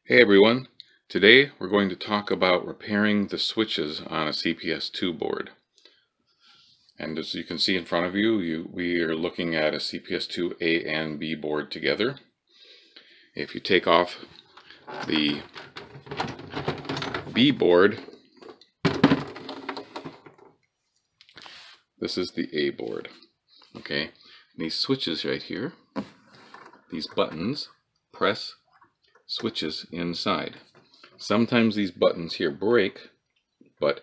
Hey everyone, today we're going to talk about repairing the switches on a CPS2 board. And as you can see in front of you, we are looking at a CPS2 A and B board together. If you take off the B board, this is the A board. Okay, and these switches right here, these buttons, press switches inside. Sometimes these buttons here break, but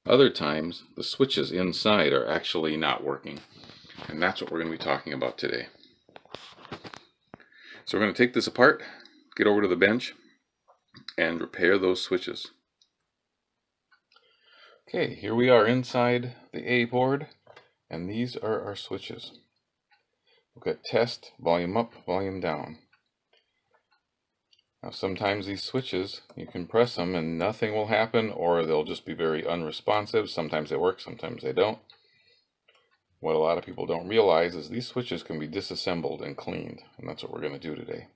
other times the switches inside are actually not working. And that's what we're going to be talking about today. So we're going to take this apart, get over to the bench, and repair those switches. Okay, here we are inside the A board, and these are our switches. We've got test, volume up, volume down. Now sometimes these switches, you can press them and nothing will happen, or they'll just be very unresponsive. Sometimes they work, sometimes they don't. What a lot of people don't realize is these switches can be disassembled and cleaned, and that's what we're going to do today.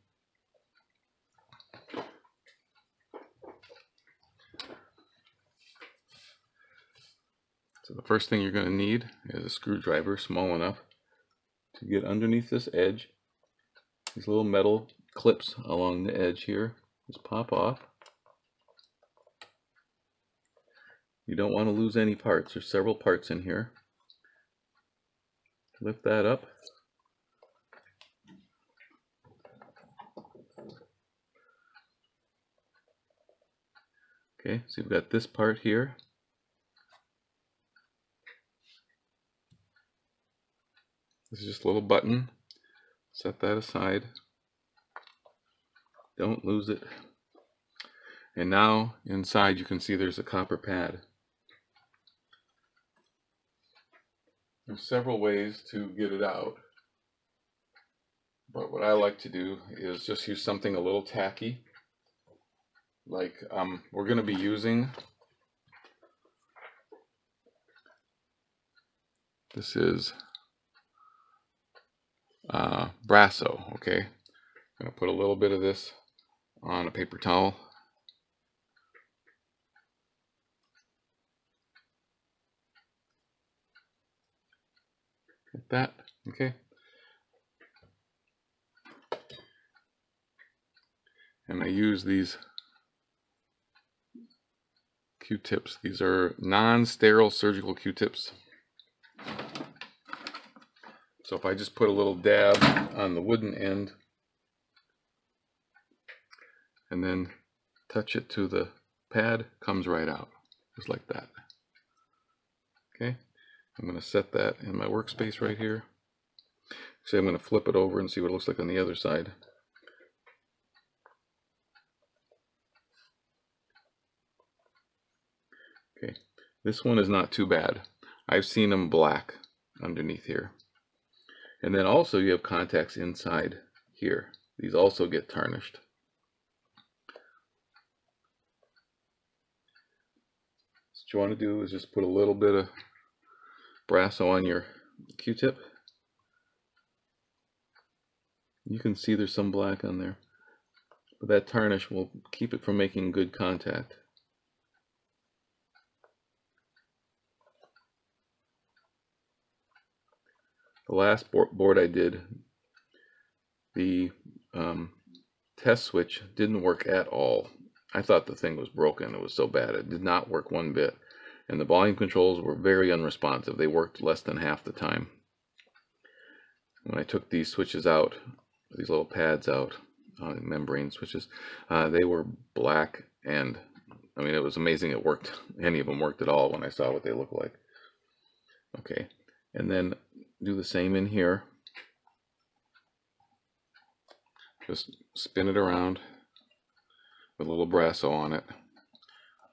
So the first thing you're going to need is a screwdriver small enough to get underneath this edge. These little metal clips along the edge here just pop off. You don't want to lose any parts. There's several parts in here. Lift that up. Okay, so you've got this part here. This is just a little button. Set that aside. Don't lose it. And now inside you can see there's a copper pad. There's several ways to get it out, but what I like to do is just use something a little tacky. Like we're going to be using, this is Brasso, okay? I'm going to put a little bit of this on a paper towel. Like that, okay? And I use these Q-tips. These are non-sterile surgical Q-tips. So if I just put a little dab on the wooden end and then touch it to the pad, comes right out, just like that. Okay, I'm going to set that in my workspace right here. Actually, I'm going to flip it over and see what it looks like on the other side. Okay, this one is not too bad. I've seen them black underneath here. And then also you have contacts inside here. These also get tarnished. So what you want to do is just put a little bit of Brasso on your Q-tip. You can see there's some black on there, but that tarnish will keep it from making good contact. The last board I did, the test switch didn't work at all. I thought the thing was broken. It was so bad. It did not work one bit. And the volume controls were very unresponsive. They worked less than half the time. When I took these switches out, these little pads out, membrane switches, they were black, and I mean, it was amazing it worked. Any of them worked at all when I saw what they look like. Okay, and then do the same in here. Just spin it around with a little Brasso on it.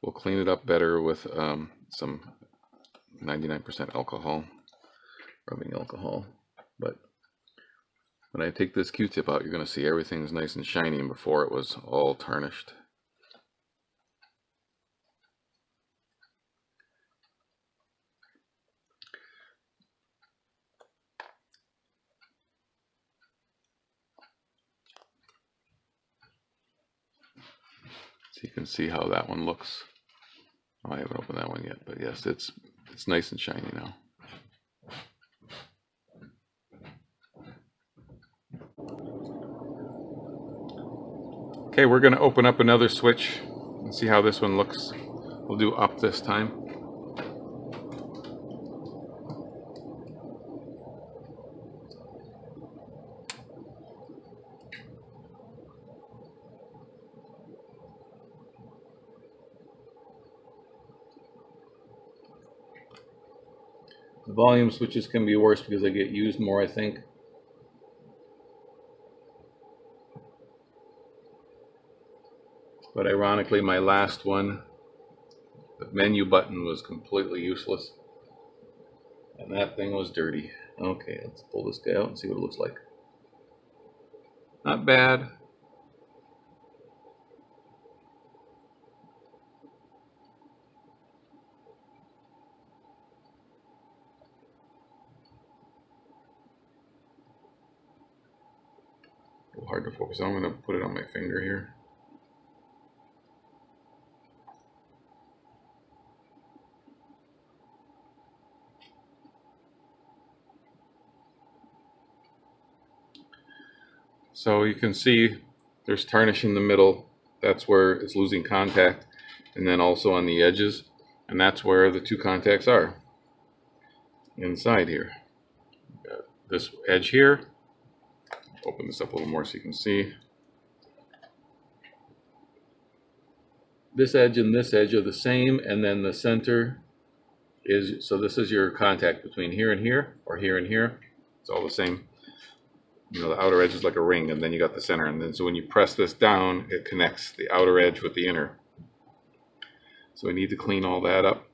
We'll clean it up better with some 99% alcohol, rubbing alcohol. But when I take this Q-tip out, you're going to see everything's nice and shiny, and before it was all tarnished. So you can see how that one looks. Oh, I haven't opened that one yet, but yes, it's nice and shiny now. Okay, we're going to open up another switch and see how this one looks. We'll do up this time. The volume switches can be worse because they get used more, I think. But ironically, my last one, the menu button was completely useless. And that thing was dirty. Okay, let's pull this guy out and see what it looks like. Not bad. A little hard to focus on. I'm going to put it on my finger here. So you can see there's tarnish in the middle. That's where it's losing contact. And then also on the edges. And that's where the two contacts are. Inside here. Got this edge here. Open this up a little more so you can see. This edge and this edge are the same, and then the center is, so this is your contact between here and here, or here and here. It's all the same. You know, the outer edge is like a ring, and then you got the center, and then so when you press this down, it connects the outer edge with the inner. So we need to clean all that up.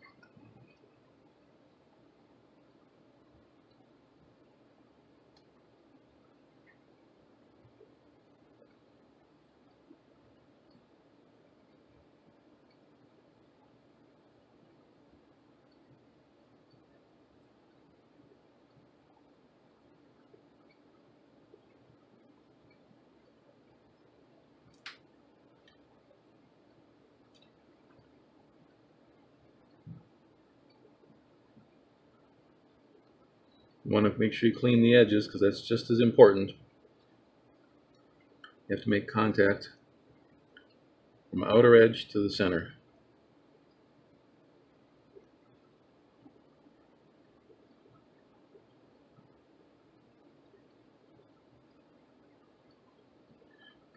You want to make sure you clean the edges because that's just as important. You have to make contact from outer edge to the center.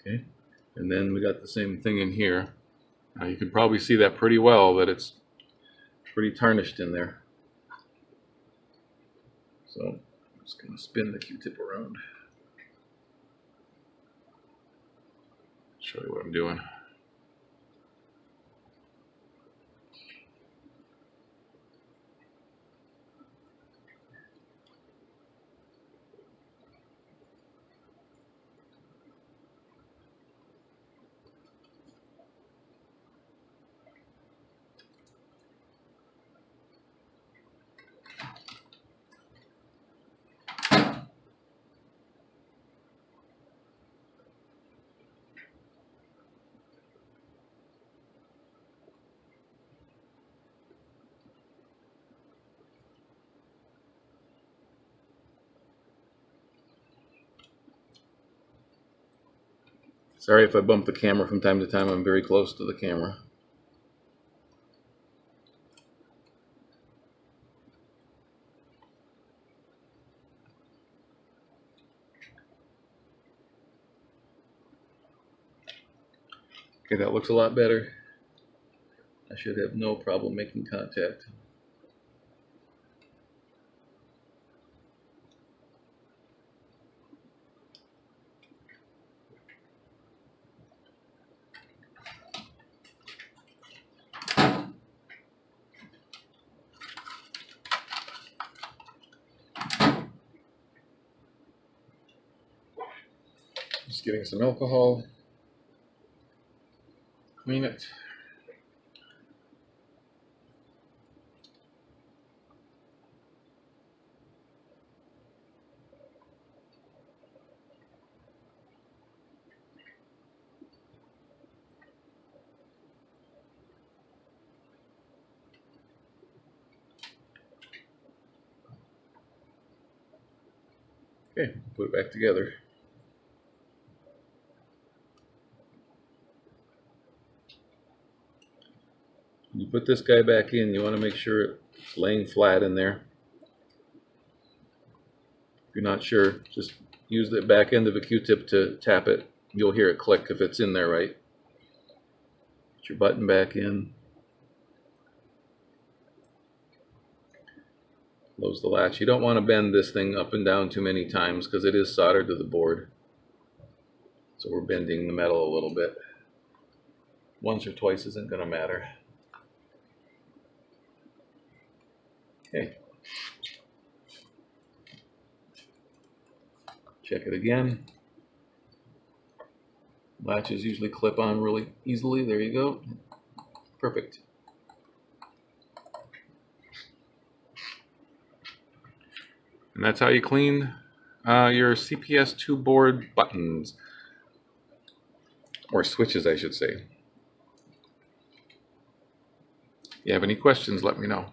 Okay, and then we got the same thing in here. Now you can probably see that pretty well, that it's pretty tarnished in there. So I'm just going to spin the Q-tip around. Show you what I'm doing. Sorry if I bump the camera from time to time. I'm very close to the camera. Okay, that looks a lot better. I should have no problem making contact. Just getting some alcohol. Clean it. Okay, put it back together. When you put this guy back in, you want to make sure it's laying flat in there. If you're not sure, just use the back end of a Q-tip to tap it. You'll hear it click if it's in there right. Put your button back in. Close the latch. You don't want to bend this thing up and down too many times because it is soldered to the board. So we're bending the metal a little bit. Once or twice isn't going to matter. Okay. Check it again. Latches usually clip on really easily. There you go. Perfect. And that's how you clean your CPS2 board buttons. Or switches, I should say. If you have any questions, let me know.